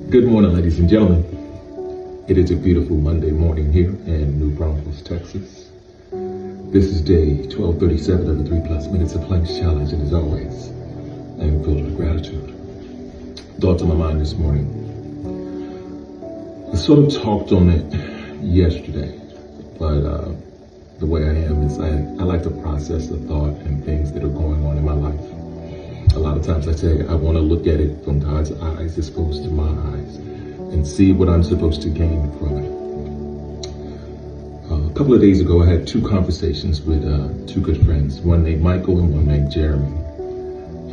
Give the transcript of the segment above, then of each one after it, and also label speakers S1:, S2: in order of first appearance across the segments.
S1: Good morning, ladies and gentlemen. It is a beautiful Monday morning here in New Braunfels, Texas. This is day 1237 of the 3+ Minutes of Planks Challenge, and as always, I am filled with gratitude. Thoughts on my mind this morning. I sort of talked on it yesterday, but the way I am is I like to process the thought and things that are going on in my life. A lot of times I say I want to look at it from God's eyes as opposed to my eyes and see what I'm supposed to gain from it. A couple of days ago, I had two conversations with two good friends, one named Michael and one named Jeremy.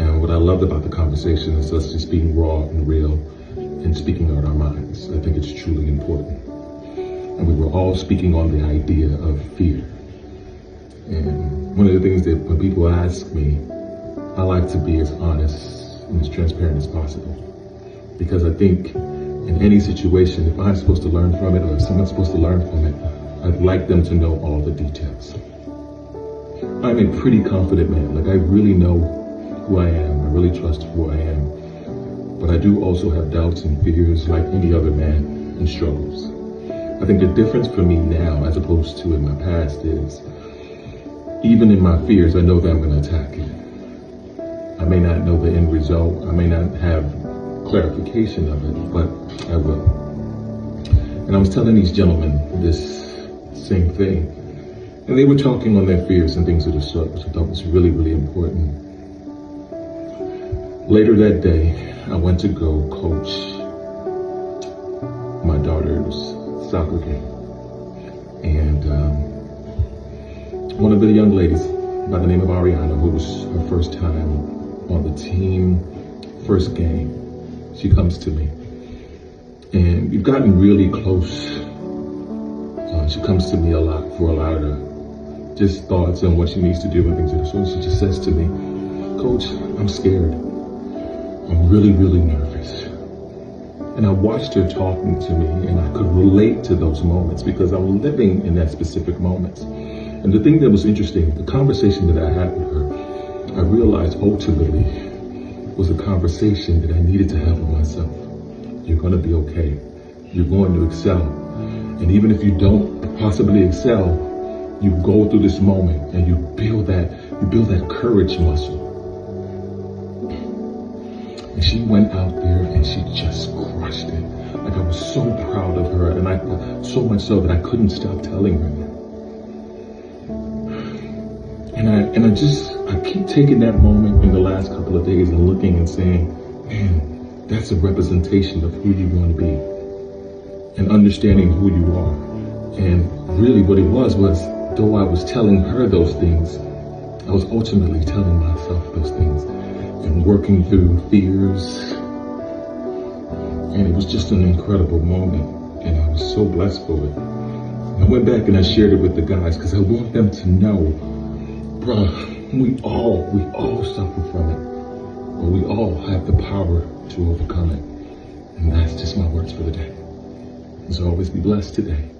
S1: And what I loved about the conversation is us just being raw and real and speaking out our minds. I think it's truly important. And we were all speaking on the idea of fear. And one of the things that when people ask me, I like to be as honest and as transparent as possible. Because I think in any situation, if I'm supposed to learn from it or if someone's supposed to learn from it, I'd like them to know all the details. I'm a pretty confident man. Like, I really know who I am. I really trust who I am. But I do also have doubts and fears like any other man, and struggles. I think the difference for me now as opposed to in my past is even in my fears, I know that I'm going to attack it. I may not know the end result. I may not have clarification of it, but I will. And I was telling these gentlemen this same thing. And they were talking on their fears and things of the sort, which I thought was really, really important. Later that day, I went to go coach my daughter's soccer game. And one of the young ladies by the name of Ariana, who was her first time on the team, first game, she comes to me. And we've gotten really close. She comes to me a lot for a lot of just thoughts on what she needs to do and things of the sort. She just says to me, "Coach, I'm scared. I'm really, really nervous." And I watched her talking to me, and I could relate to those moments because I was living in that specific moments. And the thing that was interesting, the conversation that I had with her, I realized ultimately was a conversation that I needed to have with myself. You're going to be okay. You're going to excel. And even if you don't possibly excel, you go through this moment and you build that courage muscle. And she went out there and she just crushed it. Like, I was so proud of her, and so much so that I couldn't stop telling her. And I keep taking that moment in the last couple of days and looking and saying, man, that's a representation of who you want to be and understanding who you are. And really what it was though I was telling her those things, I was ultimately telling myself those things and working through fears. And it was just an incredible moment, and I was so blessed for it. And I went back and I shared it with the guys because I want them to know, bruh, we all suffer from it, but we all have the power to overcome it. And that's just my words for the day. As always, be blessed today.